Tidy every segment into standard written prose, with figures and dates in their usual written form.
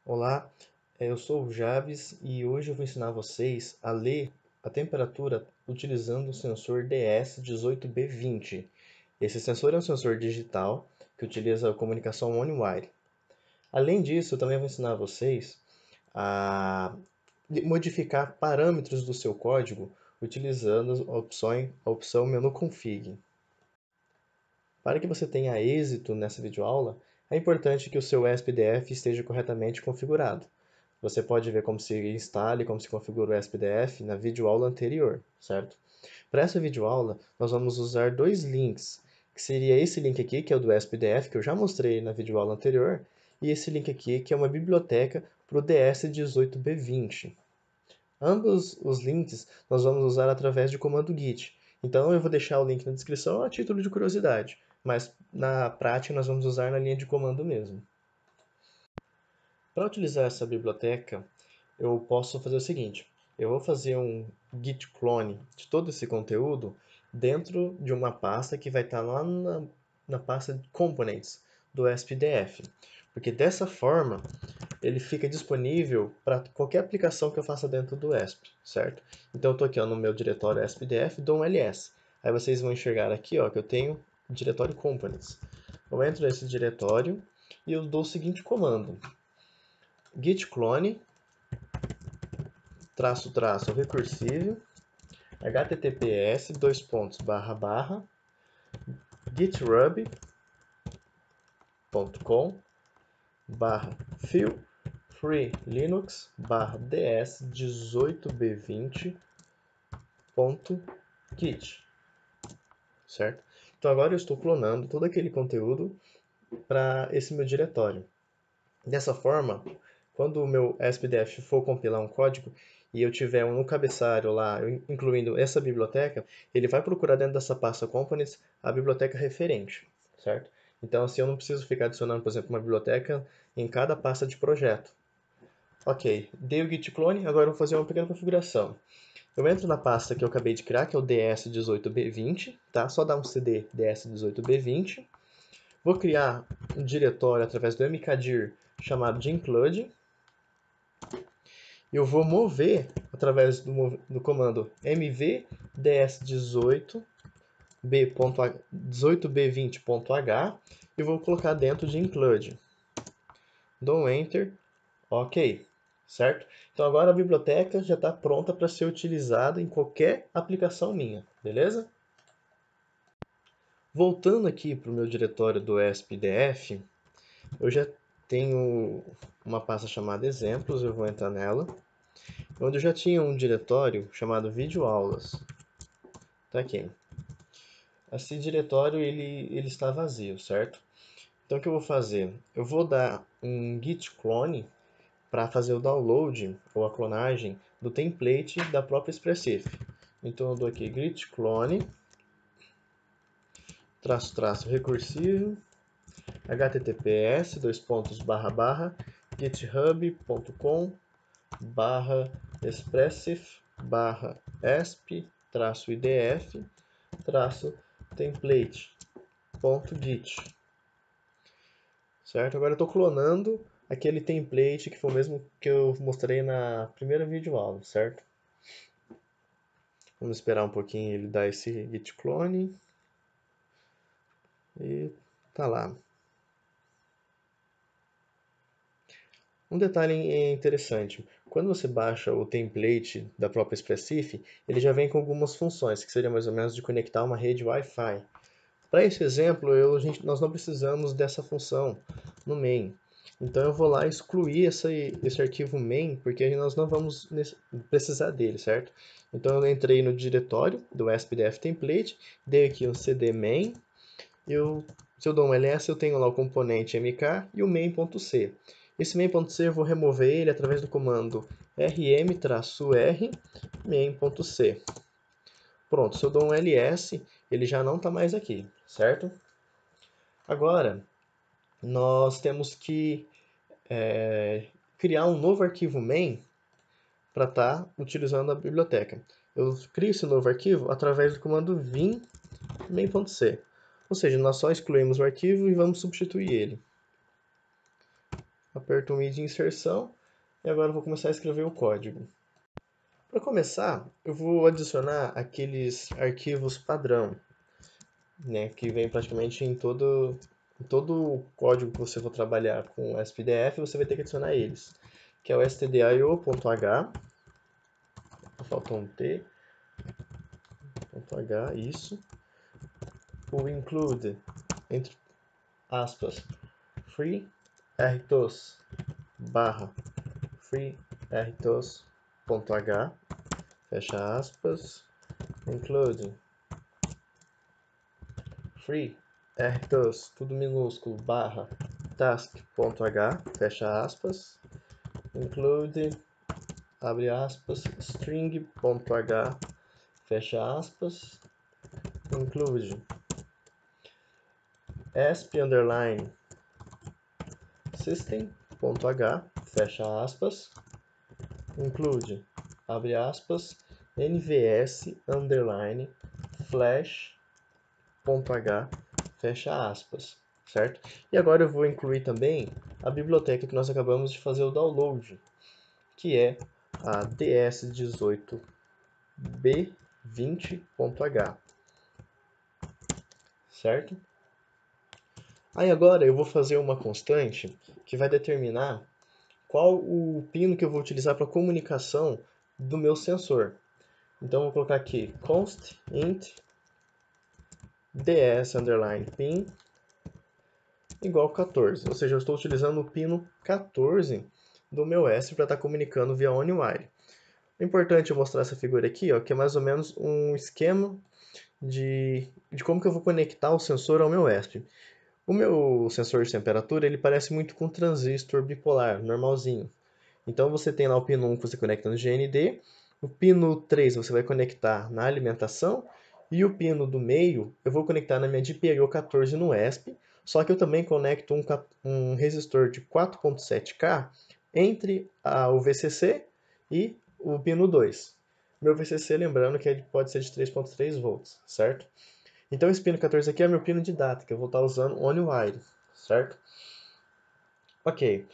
Olá, eu sou o Javes e hoje eu vou ensinar vocês a ler a temperatura utilizando o sensor DS18B20. Esse sensor é um sensor digital que utiliza a comunicação on-wire. Além disso, eu também vou ensinar vocês a modificar parâmetros do seu código utilizando a opção menu config. Para que você tenha êxito nessa videoaula, é importante que o seu SPDF esteja corretamente configurado. Você pode ver como se instala e como se configura o SPDF na videoaula anterior, certo? Para essa videoaula, nós vamos usar dois links, que seria esse link aqui, que é o do SPDF, que eu já mostrei na videoaula anterior, e esse link aqui, que é uma biblioteca para o DS18B20. Ambos os links nós vamos usar através de comando git. Então eu vou deixar o link na descrição a título de curiosidade, mas na prática nós vamos usar na linha de comando mesmo. Para utilizar essa biblioteca, eu posso fazer o seguinte: eu vou fazer um git clone de todo esse conteúdo dentro de uma pasta que vai estar lá na pasta de components do SPDF, porque dessa forma ele fica disponível para qualquer aplicação que eu faça dentro do ESP, certo? Então eu estou aqui ó, no meu diretório SPDF, dou um ls. Aí vocês vão enxergar aqui ó, que eu tenho o diretório components. Eu entro nesse diretório e eu dou o seguinte comando: git clone traço traço recursivo https dois pontos barra barra gitrub.com barra feel free linux barra ds18b20.git, certo? Então agora eu estou clonando todo aquele conteúdo para esse meu diretório. Dessa forma, quando o meu SPDF for compilar um código e eu tiver no cabeçalho lá, incluindo essa biblioteca, ele vai procurar dentro dessa pasta components a biblioteca referente, certo? Então assim eu não preciso ficar adicionando, por exemplo, uma biblioteca em cada pasta de projeto. Ok, dei o git clone, agora eu vou fazer uma pequena configuração. Eu entro na pasta que eu acabei de criar, que é o ds18b20, tá? Só dar um cd ds18b20. Vou criar um diretório através do mkdir chamado de include. Eu vou mover através do comando mv ds18b20.h e vou colocar dentro de include. Dou um enter, ok, certo? Então agora a biblioteca já está pronta para ser utilizada em qualquer aplicação minha, beleza? Voltando aqui para o meu diretório do SPDF, eu já tenho uma pasta chamada exemplos, eu vou entrar nela, onde eu já tinha um diretório chamado videoaulas. Tá aqui. Esse diretório ele está vazio, certo? Então o que eu vou fazer? Eu vou dar um git clone para fazer o download ou a clonagem do template da própria Expressif. Então eu dou aqui git clone traço traço recursivo https dois pontos barra barra github.com barra expressif barra esp traço idf traço template.git, certo? Agora eu estou clonando aquele template que foi o mesmo que eu mostrei na primeira videoaula, certo? Vamos esperar um pouquinho ele dar esse git clone e tá lá. Um detalhe interessante, quando você baixa o template da própria Expressif, ele já vem com algumas funções, que seria mais ou menos de conectar uma rede Wi-Fi. Para esse exemplo, nós não precisamos dessa função no main. Então eu vou lá excluir esse arquivo main, porque nós não vamos precisar dele, certo? Então eu entrei no diretório do SPDF template, dei aqui um cd main, se eu dou um ls, eu tenho lá o componente mk e o main.c. Esse main.c eu vou remover ele através do comando rm-r main.c. Pronto, se eu dou um ls, ele já não está mais aqui, certo? Agora, nós temos que criar um novo arquivo main para estar utilizando a biblioteca. Eu crio esse novo arquivo através do comando vim main.c. Ou seja, nós só excluímos o arquivo e vamos substituir ele. aperto o I de inserção e agora eu vou começar a escrever o código. Para começar, eu vou adicionar aqueles arquivos padrão, né, que vem praticamente em todo o código que você for trabalhar com SPDF, você vai ter que adicionar eles, que é o stdio.h, faltou um T, .h, isso, o include, entre aspas, free rtos barra free rtos.h, fecha aspas, include free rtos, tudo minúsculo, barra task.h, fecha aspas, include, abre aspas, string.h, fecha aspas, include asp underline system.h, fecha aspas, include, abre aspas, nvs underline flash.h, fecha aspas, certo? E agora eu vou incluir também a biblioteca que nós acabamos de fazer o download, que é a ds18b20.h, certo? Aí agora eu vou fazer uma constante que vai determinar qual o pino que eu vou utilizar para comunicação do meu sensor. Então eu vou colocar aqui const int ds underline pin igual 14, ou seja, eu estou utilizando o pino 14 do meu ESP para estar comunicando via on-wire. É importante eu mostrar essa figura aqui, ó, que é mais ou menos um esquema de como que eu vou conectar o sensor ao meu ESP. O meu sensor de temperatura ele parece muito com um transistor bipolar, normalzinho. Então você tem lá o pino 1 que você conecta no GND, o pino 3 você vai conectar na alimentação, e o pino do meio eu vou conectar na minha GPIO 14 no ESP, só que eu também conecto um resistor de 4.7K entre o VCC e o pino 2. Meu VCC, lembrando que pode ser de 3.3 volts, certo? Então esse pino 14 aqui é meu pino de data, que eu vou estar usando on-wire, certo? Ok.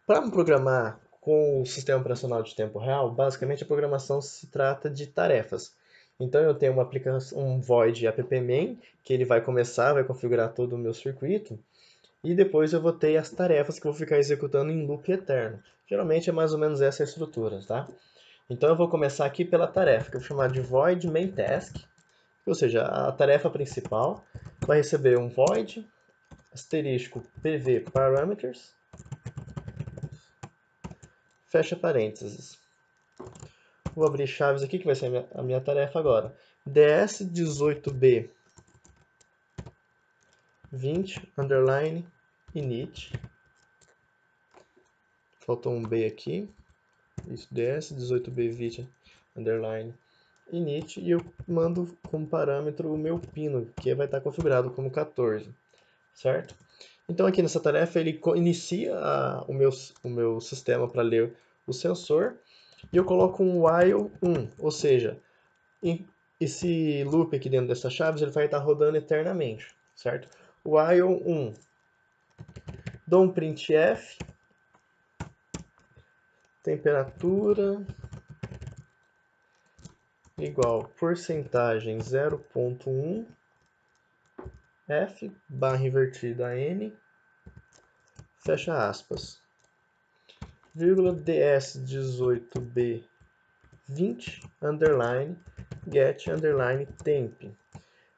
Para programar com o sistema operacional de tempo real, basicamente a programação se trata de tarefas. Então eu tenho uma aplicação, um void appmain, que ele vai começar, vai configurar todo o meu circuito, e depois eu vou ter as tarefas que eu vou ficar executando em loop eterno. Geralmente é mais ou menos essa a estrutura, tá? Então eu vou começar aqui pela tarefa, que eu vou chamar de void main task, ou seja, a tarefa principal vai receber um void asterisco pv parameters, fecha parênteses. Vou abrir chaves aqui, que vai ser a minha tarefa agora. ds18b 20 underline init. Faltou um B aqui. Isso, ds18b 20 underline init. E eu mando como parâmetro o meu pino, que vai estar configurado como 14. Certo? Então aqui nessa tarefa ele inicia o meu sistema para ler o sensor. E eu coloco um while 1, ou seja, esse loop aqui dentro dessas chaves ele vai estar rodando eternamente, certo? While 1, dou um printf, temperatura igual porcentagem 0.1 f barra invertida n, fecha aspas, vírgula ds18b 20 underline get underline temp.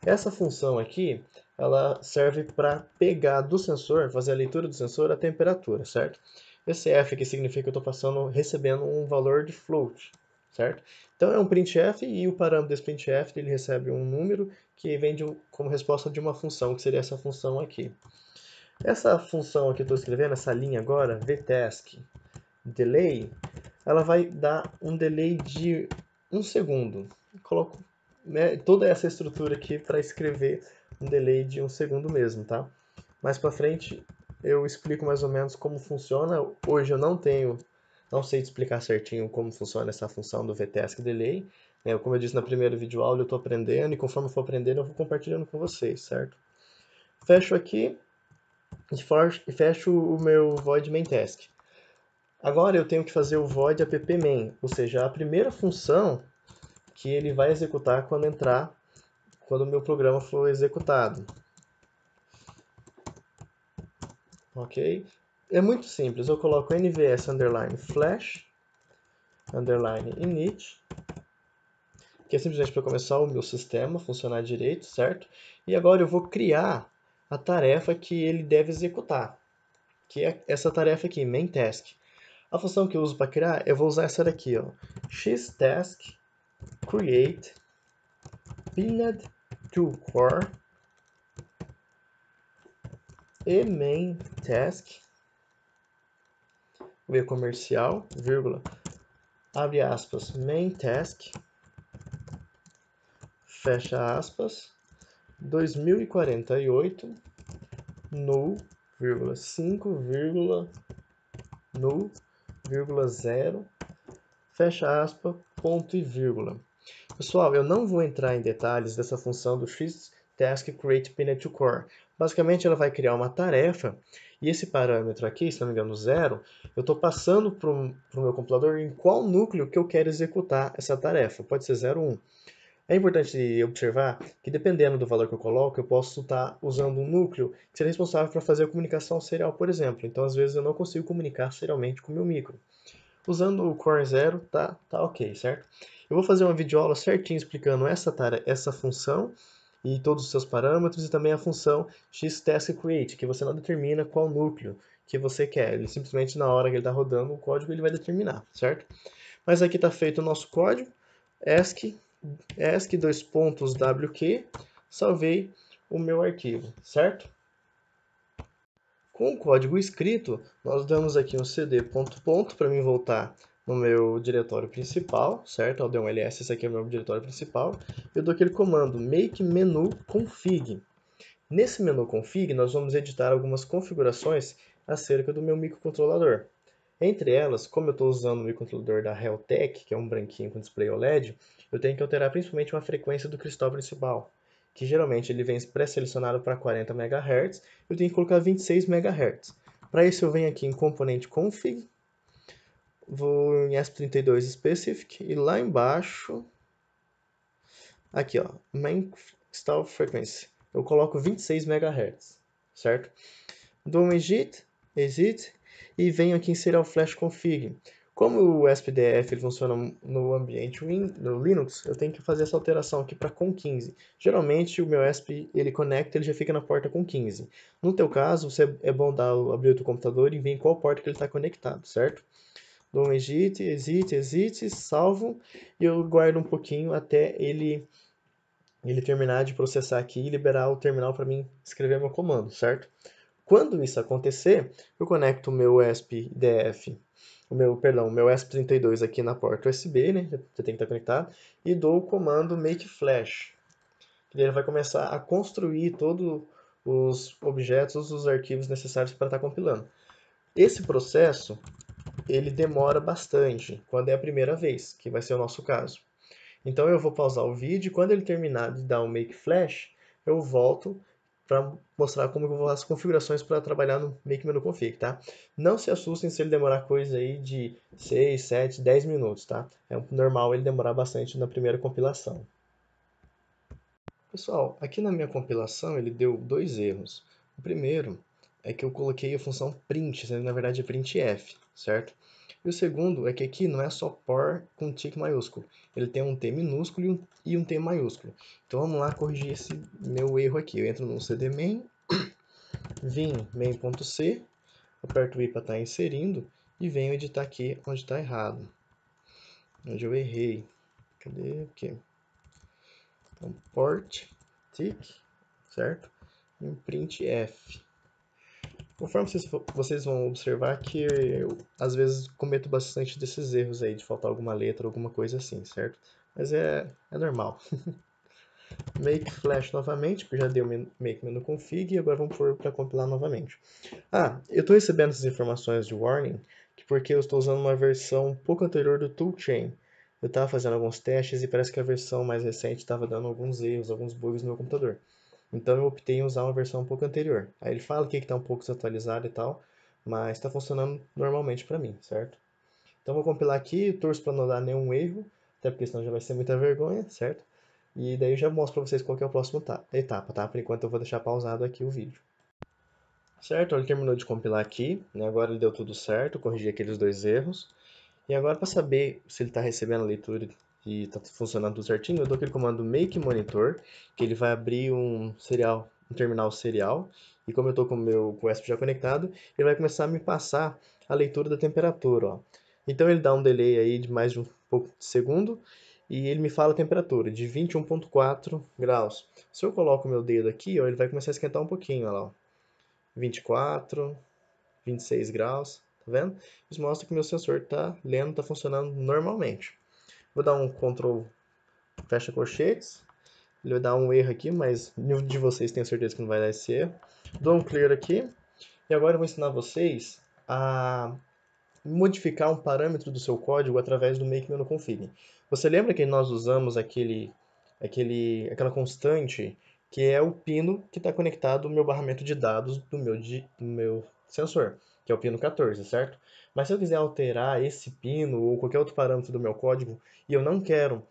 Essa função aqui, ela serve para pegar do sensor, fazer a leitura do sensor a temperatura, certo? Esse F aqui significa que eu estou recebendo um valor de float, certo? Então é um printf e o parâmetro desse printf ele recebe um número que vem como resposta de uma função, que seria essa função aqui. Essa função que eu estou escrevendo, essa linha agora, vtask delay, ela vai dar um delay de 1 segundo. Coloco toda essa estrutura aqui para escrever um delay de 1 segundo mesmo, tá? Mais para frente eu explico mais ou menos como funciona. Hoje eu não sei te explicar certinho como funciona essa função do vtask delay. Como eu disse na primeira videoaula, eu estou aprendendo e conforme eu for aprendendo eu vou compartilhando com vocês, certo? Fecho aqui. e fecho o meu void main task. Agora eu tenho que fazer o void app main, ou seja, a primeira função que ele vai executar quando o meu programa for executado. Ok? É muito simples, eu coloco nvs underline flash underline init, que é simplesmente para começar o meu sistema funcionar direito, certo? E agora eu vou criar a tarefa que ele deve executar, que é essa tarefa aqui, main task. A função que eu uso para criar, eu vou usar essa daqui, ó, xtask create pinned to core e main task, v comercial, vírgula, abre aspas, main task, fecha aspas, 2048 null, 5, null, 0, fecha aspas, ponto e vírgula. Pessoal, eu não vou entrar em detalhes dessa função do xtask create pinned to core. Basicamente, ela vai criar uma tarefa e esse parâmetro aqui, se não me engano, 0, eu estou passando para o meu compilador em qual núcleo que eu quero executar essa tarefa. Pode ser 0, 1. É importante observar que, dependendo do valor que eu coloco, eu posso estar usando um núcleo que seria responsável para fazer a comunicação serial, por exemplo. Então, às vezes, eu não consigo comunicar serialmente com o meu micro. Usando o Core 0, tá ok, certo? Eu vou fazer uma videoaula certinho explicando essa função e todos os seus parâmetros e também a função xtaskCreate, que você não determina qual núcleo que você quer. Ele simplesmente, na hora que ele está rodando o código, ele vai determinar, certo? Mas aqui está feito o nosso código, ESC, salvei o meu arquivo, certo? Com o código escrito, nós damos aqui um cd ponto para mim voltar no meu diretório principal, certo? Eu dei um ls, esse aqui é o meu diretório principal. Eu dou aquele comando make menu config. Nesse menu config, nós vamos editar algumas configurações acerca do meu microcontrolador. Entre elas, como eu estou usando o microcontrolador da Realtek, que é um branquinho com display OLED, eu tenho que alterar principalmente uma frequência do cristal principal, que geralmente ele vem pré-selecionado para 40 MHz, eu tenho que colocar 26 MHz. Para isso eu venho aqui em componente config, vou em ESP32 specific e lá embaixo, aqui ó, main install frequency, eu coloco 26 MHz, certo? Dou um exit e venho aqui em serial flash config. Como o SPDF ele funciona no ambiente no Linux, eu tenho que fazer essa alteração aqui para com 15. Geralmente o meu ESP ele conecta, ele já fica na porta com 15. No teu caso, é bom abrir o teu computador e ver em qual porta que ele está conectado, certo? Dou um exit, salvo e eu guardo um pouquinho até ele terminar de processar aqui e liberar o terminal para mim escrever meu comando, certo? Quando isso acontecer, eu conecto o meu ESP-DF, o meu ESP32 aqui na porta USB, né? Você tem que estar conectado, e dou o comando make flash. Ele vai começar a construir todos os objetos, os arquivos necessários para estar compilando. Esse processo, ele demora bastante, quando é a primeira vez, que vai ser o nosso caso. Então eu vou pausar o vídeo e quando ele terminar de dar o make flash, eu volto para mostrar como eu vou as configurações para trabalhar no make menu config, tá? Não se assustem se ele demorar coisa aí de 6, 7, 10 minutos, tá? É normal ele demorar bastante na primeira compilação. Pessoal, aqui na minha compilação ele deu dois erros. O primeiro é que eu coloquei a função print, sendo na verdade é printf, certo? E o segundo é que aqui não é só por com tique maiúsculo, ele tem um T minúsculo e um T maiúsculo. Então vamos lá corrigir esse meu erro aqui. Eu entro no cdmain, vim main.c, aperto o i para estar inserindo e venho editar aqui onde está errado, onde eu errei. Cadê? Aqui. Então, port, tick, certo? E um printf. Conforme vocês vão observar que eu, às vezes, cometo bastante desses erros aí, de faltar alguma letra, alguma coisa assim, certo? Mas é normal. Make flash novamente, porque já deu make menu config, e agora vamos para compilar novamente. Eu estou recebendo essas informações de warning, porque eu estou usando uma versão um pouco anterior do toolchain. Eu estava fazendo alguns testes e parece que a versão mais recente estava dando alguns erros, alguns bugs no meu computador. Então eu optei em usar uma versão um pouco anterior. Aí ele fala que está um pouco desatualizado e tal, mas está funcionando normalmente para mim, certo? Então vou compilar aqui, torço para não dar nenhum erro, até porque senão já vai ser muita vergonha, certo? E daí eu já mostro para vocês qual que é a próxima etapa, tá? Por enquanto eu vou deixar pausado aqui o vídeo. Certo, ele terminou de compilar aqui, né? Agora ele deu tudo certo, corrigi aqueles dois erros. E agora para saber se ele está recebendo a leitura e está funcionando tudo certinho, eu dou aquele comando make monitor, que ele vai abrir um terminal serial, e como eu estou com o meu USB já conectado, ele vai começar a me passar a leitura da temperatura, ó. Então ele dá um delay aí de mais de um pouco de segundo, e ele me fala a temperatura de 21,4 graus. Se eu coloco o meu dedo aqui, ó, ele vai começar a esquentar um pouquinho, ó lá, ó. 24, 26 graus, tá vendo? Isso mostra que o meu sensor está lendo, está funcionando normalmente. Vou dar um Ctrl fecha colchetes, ele vai dar um erro aqui, mas nenhum de vocês tenho certeza que não vai dar esse erro. Dou um clear aqui, e agora eu vou ensinar vocês a modificar um parâmetro do seu código através do make menu config. Você lembra que nós usamos aquela constante que é o pino que está conectado ao meu barramento de dados do meu sensor, que é o pino 14, certo? Mas se eu quiser alterar esse pino ou qualquer outro parâmetro do meu código e eu não quero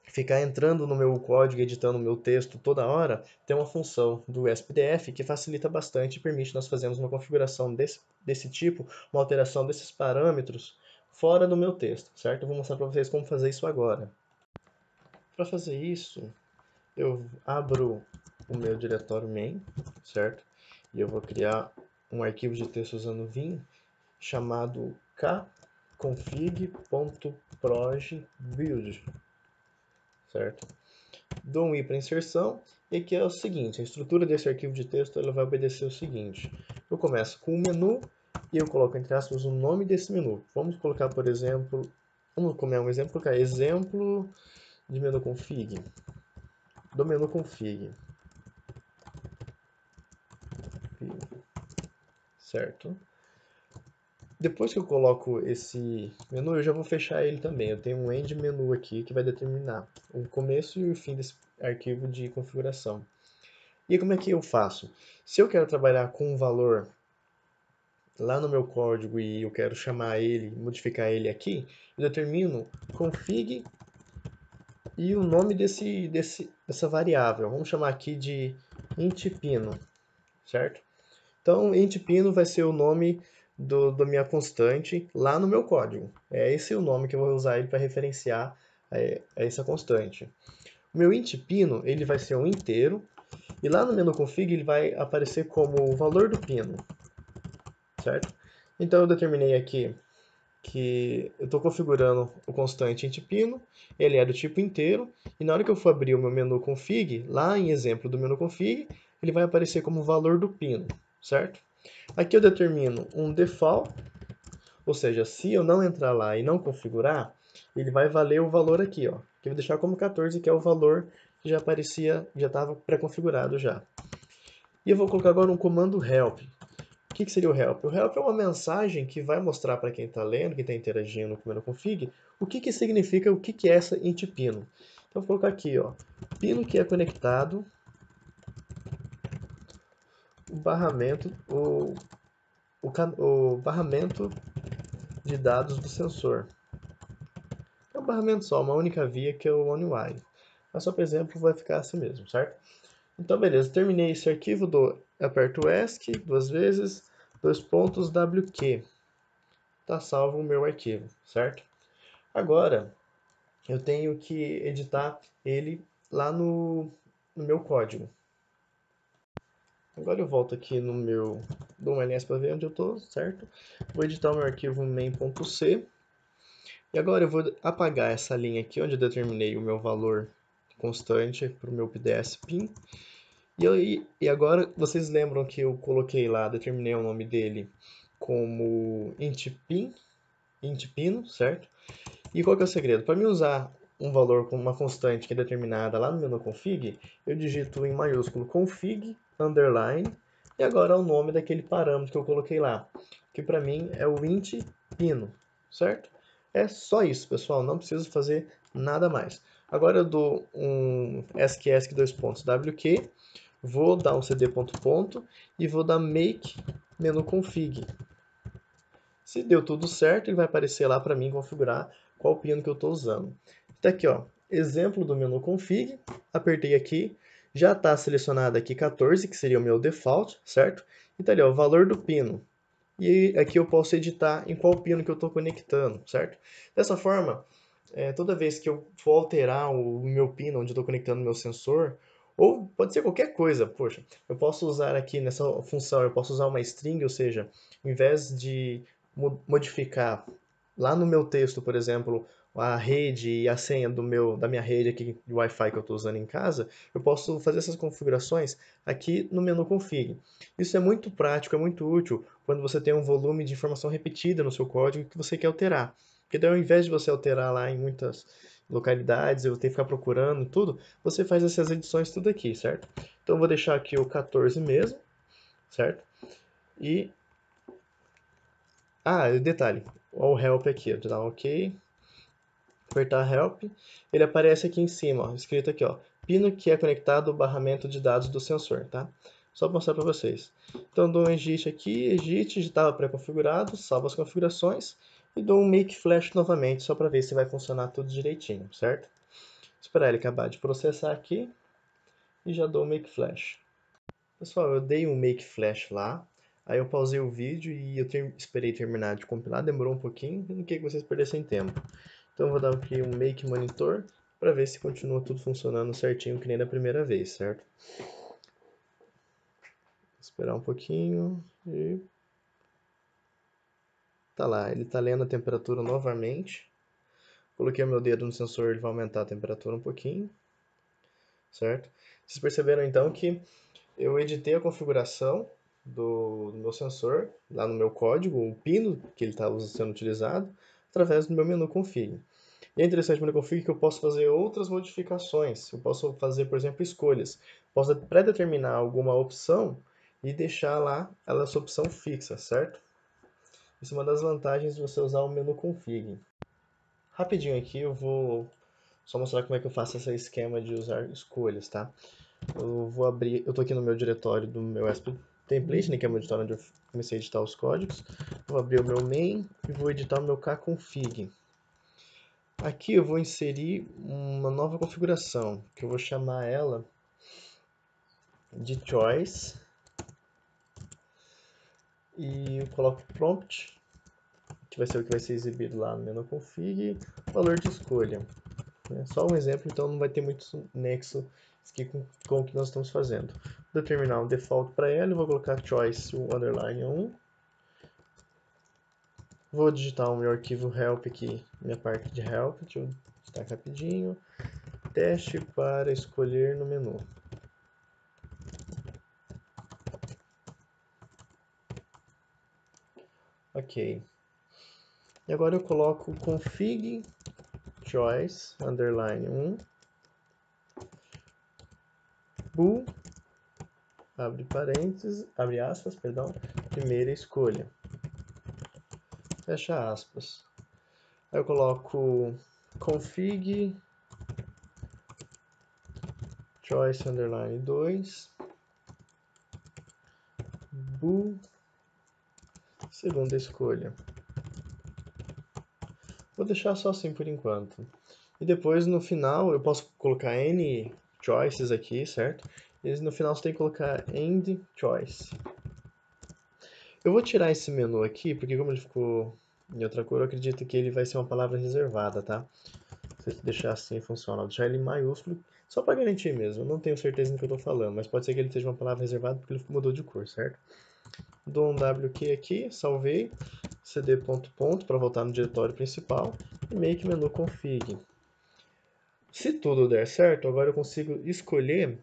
ficar entrando no meu código, editando o meu texto toda hora, tem uma função do SPDF que facilita bastante e permite nós fazermos uma configuração desse tipo, uma alteração desses parâmetros fora do meu texto, certo? Eu vou mostrar para vocês como fazer isso agora. Para fazer isso, eu abro o meu diretório main, certo? E eu vou criar um arquivo de texto usando Vim chamado kconfig.proj_build, certo? Dou um i para inserção, e que é o seguinte, a estrutura desse arquivo de texto ela vai obedecer o seguinte. Eu começo com um menu e eu coloco entre aspas o nome desse menu. Vamos colocar, por exemplo, vamos comer um exemplo, colocar exemplo de menu config, do menu config, certo? Depois que eu coloco esse menu, eu já vou fechar ele também. Eu tenho um end menu aqui que vai determinar o começo e o fim desse arquivo de configuração. E como é que eu faço? Se eu quero trabalhar com um valor lá no meu código e eu quero chamar ele, modificar ele aqui, eu determino config e o nome dessa variável. Vamos chamar aqui de int_pino, certo? Então, int_pino vai ser o nome da minha constante lá no meu código. É esse o nome que eu vou usar ele para referenciar essa constante. O meu int_pino ele vai ser um inteiro, e lá no menu config ele vai aparecer como o valor do pino, certo? Então eu determinei aqui que eu estou configurando o constante int_pino, ele é do tipo inteiro, e na hora que eu for abrir o meu menu config, lá em exemplo do menu config, ele vai aparecer como valor do pino, certo? Aqui eu determino um default, ou seja, se eu não entrar lá e não configurar, ele vai valer o valor aqui, ó, que eu vou deixar como 14, que é o valor que já aparecia, já estava pré-configurado já. E eu vou colocar agora um comando help. O que seria o help? O help é uma mensagem que vai mostrar para quem está lendo, quem está interagindo com o menu config, o que significa, o que é essa int_pino. Então, vou colocar aqui, ó, pino que é conectado, o barramento, o barramento de dados do sensor. É um barramento só, uma única via que é o OnWire. Mas só para exemplo vai ficar assim mesmo, certo? Então, beleza, terminei esse arquivo, aperto ESC duas vezes, dois pontos WQ. Tá salvo o meu arquivo, certo? Agora, eu tenho que editar ele lá no meu código. Agora eu volto aqui no meu dou um ls para ver onde eu estou, certo? Vou editar o meu arquivo main.c. E agora eu vou apagar essa linha aqui onde eu determinei o meu valor constante para o meu PDS pin. E agora vocês lembram que eu coloquei lá, determinei o nome dele como int_pino, certo? E qual que é o segredo? Para mim usar um valor com uma constante que é determinada lá no menu config, eu digito em maiúsculo config underline e agora o nome daquele parâmetro que eu coloquei lá, que para mim é o int_pino, certo? É só isso, pessoal, não preciso fazer nada mais. Agora eu dou um ascii dois pontos wq, vou dar um cd.ponto e vou dar make menu config. Se deu tudo certo, ele vai aparecer lá para mim configurar qual pino que eu estou usando. Está aqui, ó, exemplo do menu config, apertei aqui, já está selecionado aqui 14, que seria o meu default, certo? E tá ali, ó, o valor do pino. E aqui eu posso editar em qual pino que eu estou conectando, certo? Dessa forma, toda vez que eu for alterar o meu pino onde eu estou conectando o meu sensor, ou pode ser qualquer coisa, poxa, eu posso usar aqui nessa função, eu posso usar uma string, ou seja, em vez de modificar lá no meu texto, por exemplo, a rede e a senha da minha rede aqui de Wi-Fi que eu estou usando em casa, eu posso fazer essas configurações aqui no menu config. Isso é muito prático, é muito útil quando você tem um volume de informação repetida no seu código que você quer alterar. Porque daí, ao invés de você alterar lá em muitas localidades, eu ter que ficar procurando tudo, você faz essas edições tudo aqui, certo? Então eu vou deixar aqui o 14 mesmo, certo? E detalhe, o help aqui, eu vou dar um OK, apertar help, ele aparece aqui em cima, ó, escrito aqui, ó, pino que é conectado ao barramento de dados do sensor, tá? Só para mostrar para vocês. Então dou um exit aqui, exit, já estava pré-configurado, salvo as configurações e dou um make flash novamente, só para ver se vai funcionar tudo direitinho, certo? Esperar ele acabar de processar aqui e já dou um make flash. Pessoal, eu dei um make flash lá, aí eu pausei o vídeo e eu esperei terminar de compilar, demorou um pouquinho, não queria que vocês perdessem tempo. Então eu vou dar aqui um make monitor para ver se continua tudo funcionando certinho que nem da primeira vez, certo? Esperar um pouquinho e tá lá, ele tá lendo a temperatura novamente. Coloquei o meu dedo no sensor, ele vai aumentar a temperatura um pouquinho, certo? Vocês perceberam então que eu editei a configuração do meu sensor, lá no meu código, o pino que ele está sendo utilizado, através do meu menu config. E é interessante no menu config que eu posso fazer outras modificações. Eu posso fazer, por exemplo, escolhas. Posso pré-determinar alguma opção e deixar lá essa opção fixa, certo? Isso é uma das vantagens de você usar o menu config. Rapidinho aqui eu vou só mostrar como é que eu faço esse esquema de usar escolhas, tá? Eu vou abrir, eu tô aqui no meu diretório do meu ASP template, né, que é o meu diretório onde eu comecei a editar os códigos. Vou abrir o meu main e vou editar o meu kconfig. Aqui eu vou inserir uma nova configuração, que eu vou chamar ela de choice e eu coloco prompt, que vai ser o que vai ser exibido lá no menu config, valor de escolha. Só um exemplo, então não vai ter muito nexo aqui com o que nós estamos fazendo. Vou determinar um default para ela, vou colocar choice o underline 1. Vou digitar o meu arquivo help aqui, minha parte de help, deixa eu digitar rapidinho. Teste para escolher no menu. Ok. E agora eu coloco config choice underline 1 bool, abre parênteses, abre aspas, perdão, primeira escolha, fecha aspas. Aí eu coloco config choice underline 2 bool, segunda escolha. Vou deixar só assim por enquanto. E depois no final eu posso colocar N choices aqui, certo? E no final você tem que colocar end choice. Eu vou tirar esse menu aqui, porque como ele ficou em outra cor, eu acredito que ele vai ser uma palavra reservada, tá? Se eu deixar assim funciona, vou deixar ele em maiúsculo, só para garantir mesmo. Eu não tenho certeza do que eu estou falando, mas pode ser que ele seja uma palavra reservada porque ele mudou de cor, certo? Dou um WQ aqui, salvei, cd.ponto para voltar no diretório principal e make menu config. Se tudo der certo, agora eu consigo escolher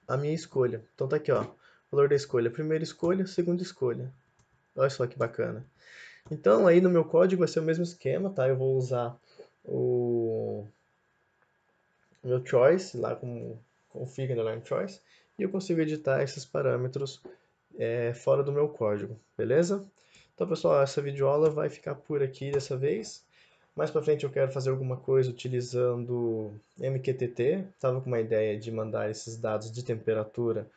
a minha escolha. Então tá aqui, ó, valor da escolha, primeira escolha, segunda escolha. Olha só que bacana. Então aí no meu código vai ser o mesmo esquema, tá? Eu vou usar o meu choice lá como config underline choice e eu consigo editar esses parâmetros fora do meu código, beleza? Então pessoal, essa videoaula vai ficar por aqui dessa vez. Mais para frente eu quero fazer alguma coisa utilizando MQTT. Estava com uma ideia de mandar esses dados de temperatura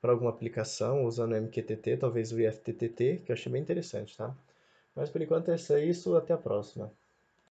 para alguma aplicação usando MQTT, talvez o IFTTT, que eu achei bem interessante, tá? Mas por enquanto é isso, até a próxima.